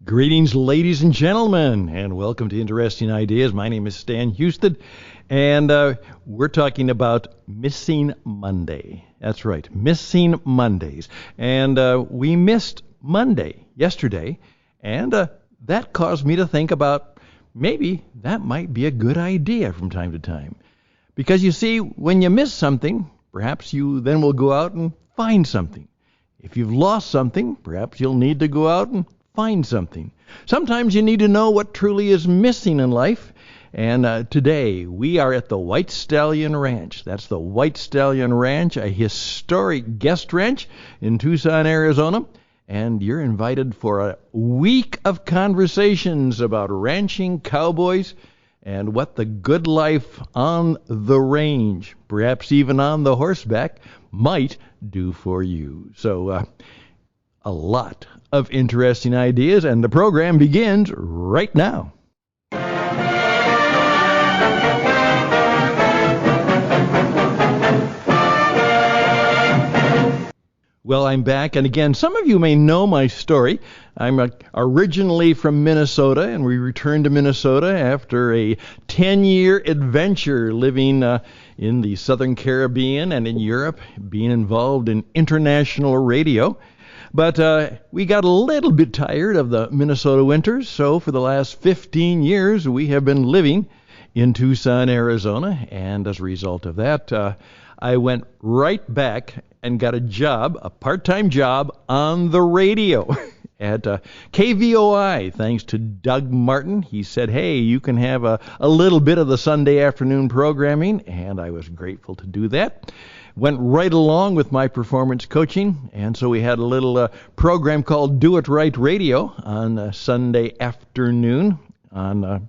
Greetings, ladies and gentlemen, and welcome to Interesting Ideas. My name is Stan Houston, and we're talking about Missing Monday. That's right, Missing Mondays. And we missed Monday yesterday, and that caused me to think about maybe that might be a good idea from time to time. Because you see, when you miss something, perhaps you then will go out and find something. If you've lost something, perhaps you'll need to go out and find something. Sometimes you need to know what truly is missing in life. And today we are at the White Stallion Ranch. That's the White Stallion Ranch, a historic guest ranch in Tucson, Arizona. And you're invited for a week of conversations about ranching, cowboys, and what the good life on the range, perhaps even on the horseback, might do for you. So a lot of interesting ideas, and the program begins right now. Well, I'm back, and again, some of you may know my story. I'm originally from Minnesota, and we returned to Minnesota after a 10-year adventure living in the Southern Caribbean and in Europe, being involved in international radio. But we got a little bit tired of the Minnesota winters, so for the last 15 years, we have been living in Tucson, Arizona, and as a result of that, I went right back and got a job, a part-time job on the radio at KVOI, thanks to Doug Martin. He said, hey, you can have a little bit of the Sunday afternoon programming, and I was grateful to do that. Went right along with my performance coaching, and so we had a little program called Do It Right Radio on Sunday afternoon on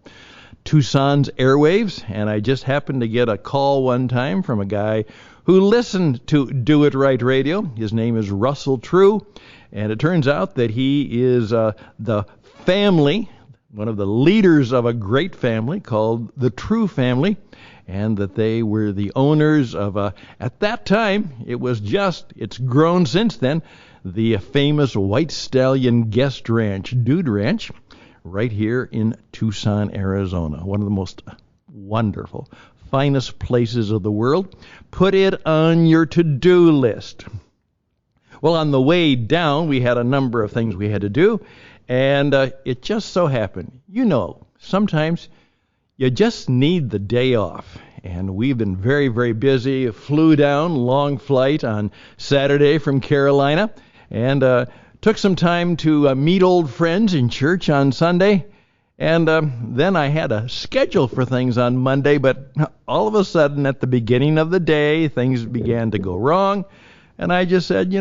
Tucson's airwaves, and I just happened to get a call one time from a guy who listened to Do It Right Radio. His name is Russell True, and it turns out that he is the family, one of the leaders of a great family called the True Family, and that they were the owners of, at that time, it's grown since then, the famous White Stallion Guest Ranch, Dude Ranch, right here in Tucson, Arizona. One of the most wonderful, finest places of the world. Put it on your to-do list. Well, on the way down, we had a number of things we had to do, and it just so happened, sometimes you just need the day off. And we've been very, very busy. Flew down, long flight on Saturday from Carolina, and took some time to meet old friends in church on Sunday. And then I had a schedule for things on Monday, but all of a sudden at the beginning of the day, things began to go wrong. And I just said,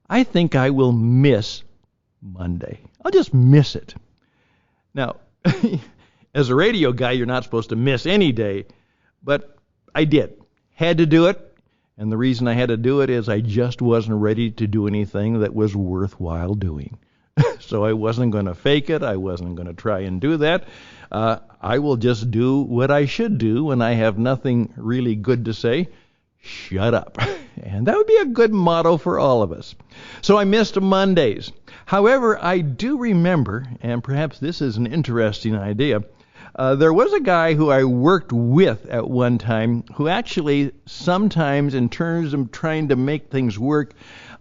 I think I will miss Monday. I'll just miss it. Now, as a radio guy, you're not supposed to miss any day, but I did. Had to do it, and the reason I had to do it is I just wasn't ready to do anything that was worthwhile doing. So I wasn't going to fake it. I wasn't going to try and do that. I will just do what I should do when I have nothing really good to say. Shut up. And that would be a good motto for all of us. So I missed Mondays. However, I do remember, and perhaps this is an interesting idea, there was a guy who I worked with at one time who actually sometimes, in terms of trying to make things work,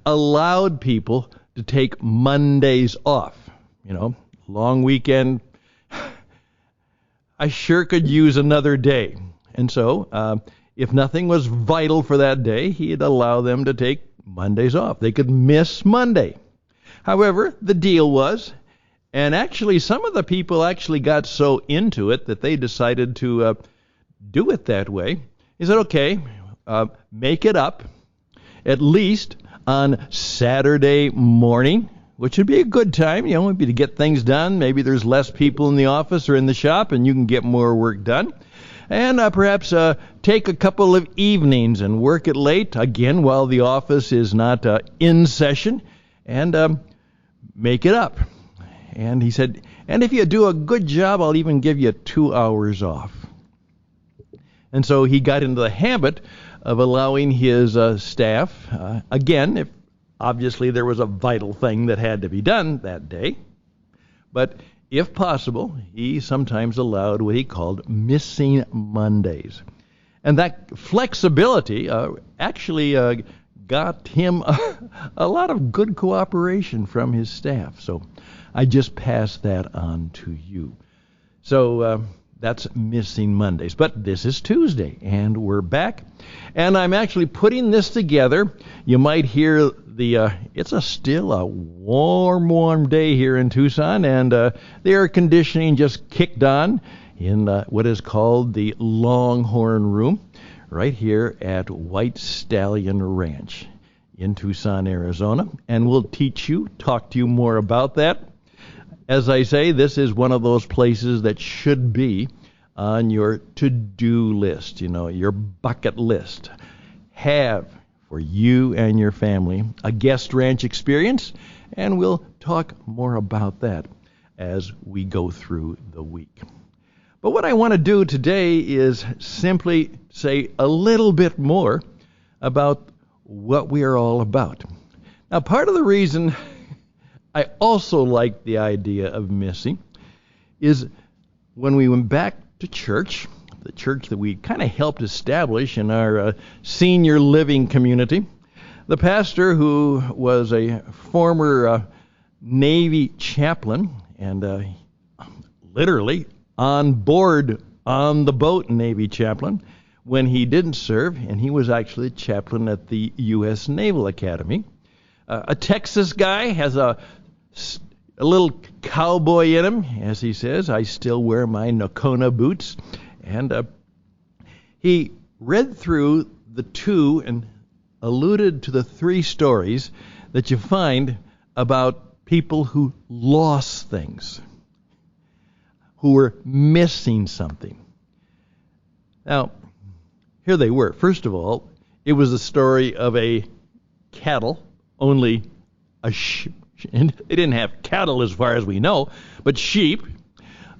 allowed people to take Mondays off. Long weekend. I sure could use another day. And so, if nothing was vital for that day, he'd allow them to take Mondays off. They could miss Monday. However, the deal was, and actually some of the people actually got so into it that they decided to do it that way. He said, okay, make it up at least on Saturday morning, which would be a good time, maybe to get things done. Maybe there's less people in the office or in the shop and you can get more work done. And perhaps take a couple of evenings and work it late, again, while the office is not in session, and make it up. And he said, and if you do a good job, I'll even give you 2 hours off. And so he got into the habit of allowing his staff, again, if obviously there was a vital thing that had to be done that day, But if possible, he sometimes allowed what he called missing Mondays. And that flexibility actually got him a lot of good cooperation from his staff. So I just passed that on to you. So that's missing Mondays. But this is Tuesday, and we're back. And I'm actually putting this together. You might hear it's still a warm day here in Tucson, and the air conditioning just kicked on in what is called the Longhorn Room right here at White Stallion Ranch in Tucson, Arizona. And we'll talk to you more about that. As I say, this is one of those places that should be on your to-do list, your bucket list. Have, for you and your family, a guest ranch experience, and we'll talk more about that as we go through the week. But what I want to do today is simply say a little bit more about what we are all about. Now, part of the reason I also like the idea of missing is when we went back to church, the church that we kind of helped establish in our senior living community, the pastor, who was a former Navy chaplain and literally on board on the boat Navy chaplain when he didn't serve, and he was actually a chaplain at the U.S. Naval Academy. A Texas guy, has a little cowboy in him, as he says. I still wear my Nocona boots. And he read through the 2 and alluded to the 3 stories that you find about people who lost things, who were missing something. Now, here they were. First of all, it was the story of a cattle, only a sheep. And they didn't have cattle as far as we know, but sheep.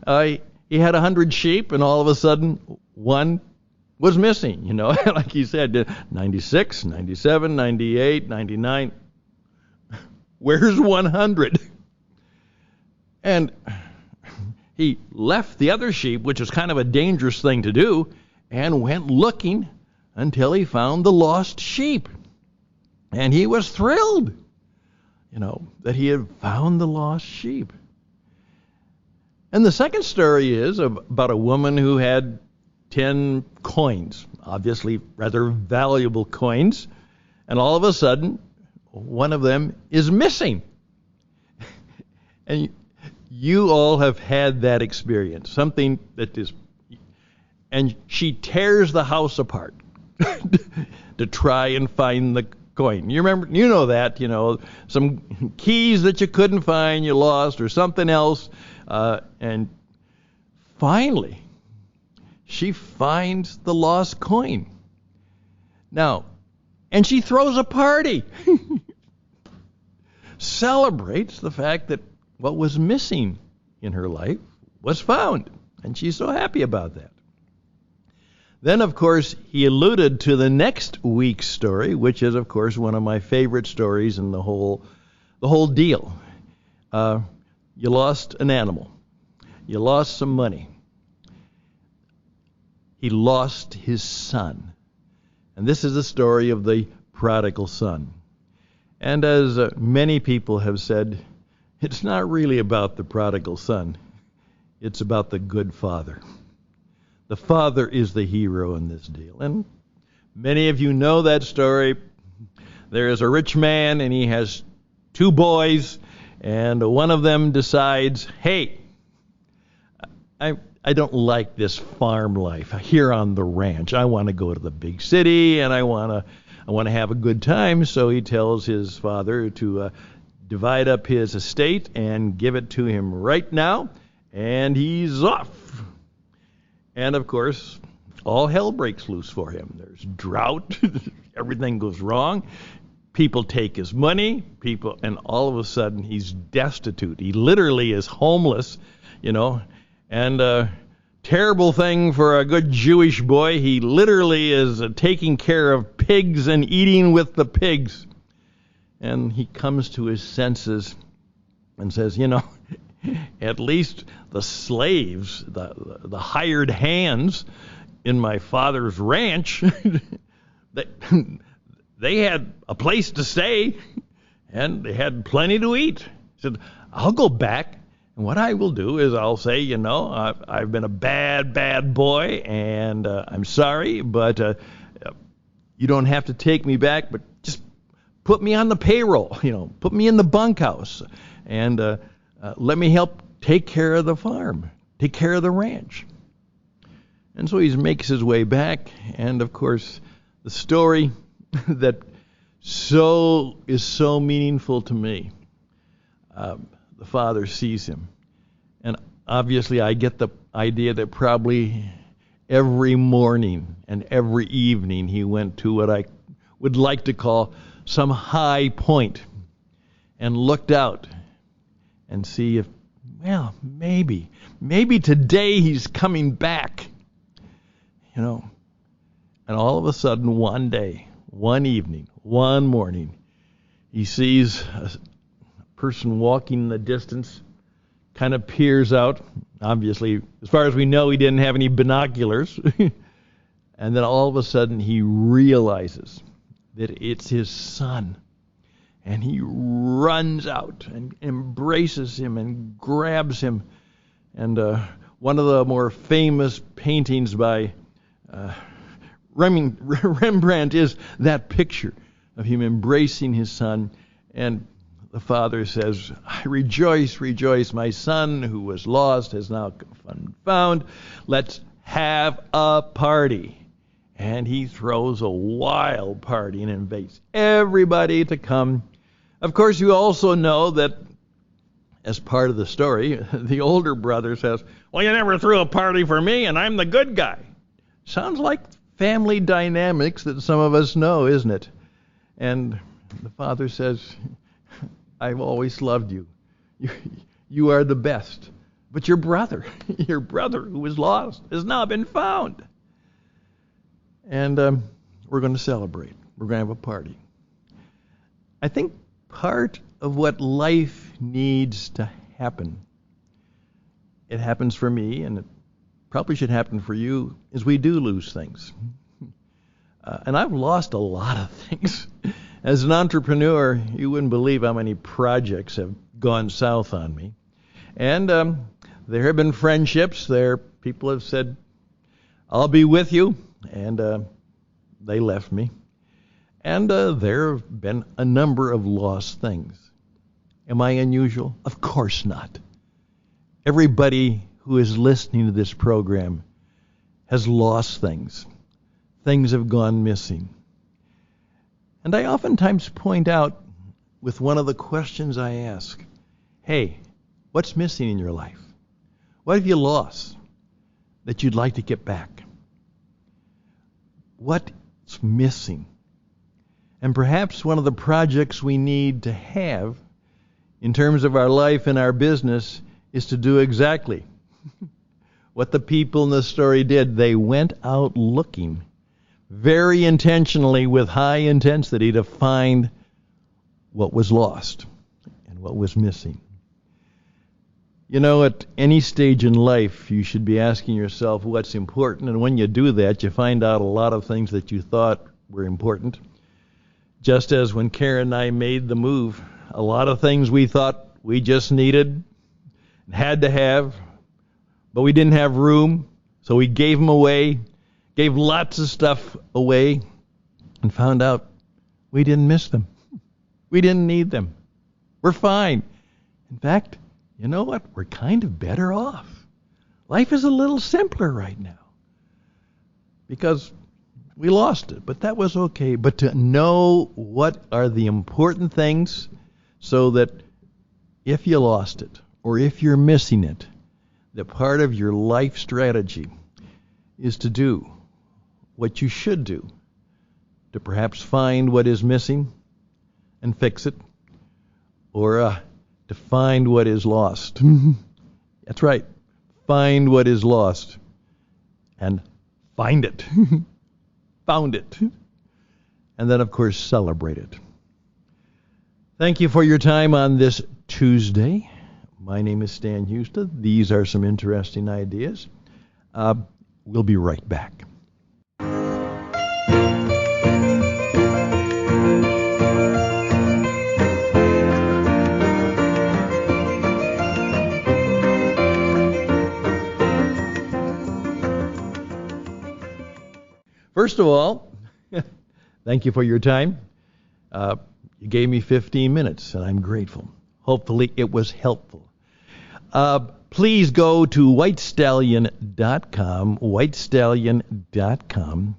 He had 100 sheep, and all of a sudden, one was missing, like he said, 96, 97, 98, 99. Where's 100? And he left the other sheep, which was kind of a dangerous thing to do, and went looking until he found the lost sheep. And he was thrilled, that he had found the lost sheep. And the second story is about a woman who had 10 coins, obviously rather valuable coins, and all of a sudden, one of them is missing. And you all have had that experience, something that is, and she tears the house apart to try and find the coin. You know that, some keys that you couldn't find, you lost, or something else. And finally, she finds the lost coin. Now, and she throws a party. Celebrates the fact that what was missing in her life was found. And she's so happy about that. Then, of course, he alluded to the next week's story, which is, of course, one of my favorite stories in the whole deal. You lost an animal. You lost some money. He lost his son. And this is the story of the prodigal son. And as many people have said, it's not really about the prodigal son. It's about the good father. The father is the hero in this deal. And many of you know that story. There is a rich man, and he has 2 boys, and one of them decides, hey, I don't like this farm life here on the ranch. I want to go to the big city, and I want to have a good time. So he tells his father to divide up his estate and give it to him right now, and he's off. And, of course, all hell breaks loose for him. There's drought. Everything goes wrong. People take his money. And all of a sudden, he's destitute. He literally is homeless, And terrible thing for a good Jewish boy. He literally is taking care of pigs and eating with the pigs. And he comes to his senses and says, At least the slaves, the hired hands in my father's ranch, they had a place to stay, and they had plenty to eat. He said, I'll go back, and what I will do is I'll say, I've been a bad boy, and I'm sorry, but you don't have to take me back, but just put me on the payroll, put me in the bunkhouse, and let me help take care of the farm, take care of the ranch. And so he makes his way back, and of course, the story that is so meaningful to me. The father sees him, and obviously I get the idea that probably every morning and every evening he went to what I would like to call some high point and looked out and see if, maybe today he's coming back, And all of a sudden, one day, one evening, one morning, he sees a person walking in the distance, kind of peers out. Obviously, as far as we know, he didn't have any binoculars. And then all of a sudden, he realizes that it's his son. And he runs out and embraces him and grabs him. And one of the more famous paintings by Rembrandt is that picture of him embracing his son. And the father says, rejoice, rejoice, my son who was lost has now been found. Let's have a party. And he throws a wild party and invites everybody to come. Of course, you also know that as part of the story, the older brother says, well, you never threw a party for me, and I'm the good guy. Sounds like family dynamics that some of us know, isn't it? And the father says, I've always loved you. You are the best. But your brother who was lost, has now been found. And we're going to celebrate. We're going to have a party. I think part of what life needs to happen, it happens for me, and it probably should happen for you, is we do lose things. And I've lost a lot of things. As an entrepreneur, you wouldn't believe how many projects have gone south on me. And there have been friendships. People have said, I'll be with you. And they left me. And there have been a number of lost things. Am I unusual? Of course not. Everybody who is listening to this program has lost things. Things have gone missing. And I oftentimes point out with one of the questions I ask, hey, what's missing in your life? What have you lost that you'd like to get back? What's missing? And perhaps one of the projects we need to have in terms of our life and our business is to do exactly what the people in the story did. They went out looking very intentionally with high intensity to find what was lost and what was missing. At any stage in life, you should be asking yourself what's important. And when you do that, you find out a lot of things that you thought were important. Just as when Karen and I made the move, a lot of things we thought we just needed and had to have, but we didn't have room, so we gave them away, gave lots of stuff away, and found out we didn't miss them. We didn't need them. We're fine. In fact, you know what? We're kind of better off. Life is a little simpler right now because we lost it, but that was okay. But to know what are the important things so that if you lost it or if you're missing it, that part of your life strategy is to do what you should do to perhaps find what is missing and fix it, or to find what is lost. That's right. Find what is lost and find it. Found it. And then, of course, celebrate it. Thank you for your time on this Tuesday. My name is Stan Houston. These are some interesting ideas. We'll be right back. First of all, thank you for your time. You gave me 15 minutes, and I'm grateful. Hopefully it was helpful. Please go to whitestallion.com,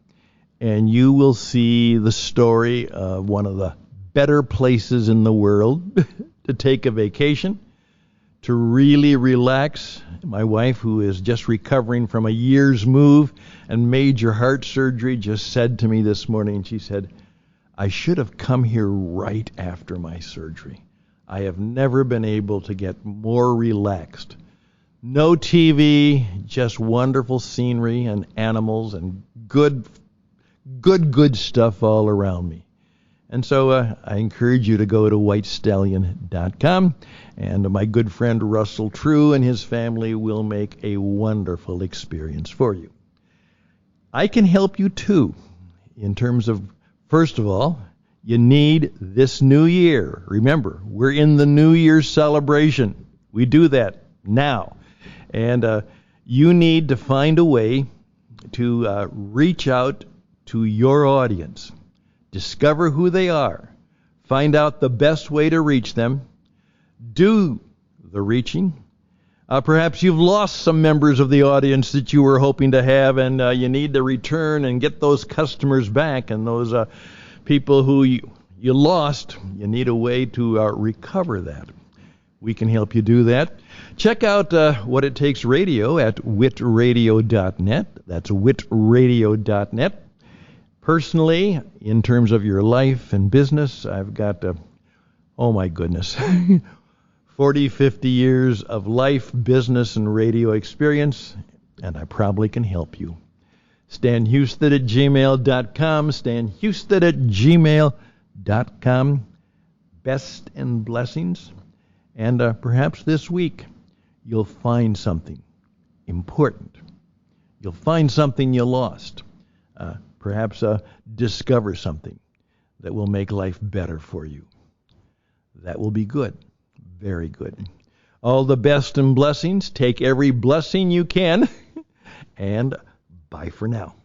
and you will see the story of one of the better places in the world to take a vacation, to really relax. My wife, who is just recovering from a year's move and major heart surgery, just said to me this morning, she said, I should have come here right after my surgery. I have never been able to get more relaxed. No TV, just wonderful scenery and animals and good stuff all around me. And so I encourage you to go to whitestallion.com, and my good friend Russell True and his family will make a wonderful experience for you. I can help you too in terms of, first of all, you need this new year. Remember, we're in the New Year's celebration. We do that now. And you need to find a way to reach out to your audience. Discover who they are. Find out the best way to reach them. Do the reaching. Perhaps you've lost some members of the audience that you were hoping to have, and you need to return and get those customers back, and those people who you lost, you need a way to recover that. We can help you do that. Check out What It Takes Radio at witradio.net. That's witradio.net. Personally, in terms of your life and business, I've got, 40, 50 years of life, business, and radio experience, and I probably can help you. StanHouston@gmail.com, StanHouston@gmail.com. Best and blessings. And perhaps this week you'll find something important. You'll find something you lost. Perhaps discover something that will make life better for you. That will be good. Very good. All the best and blessings. Take every blessing you can. And bye for now.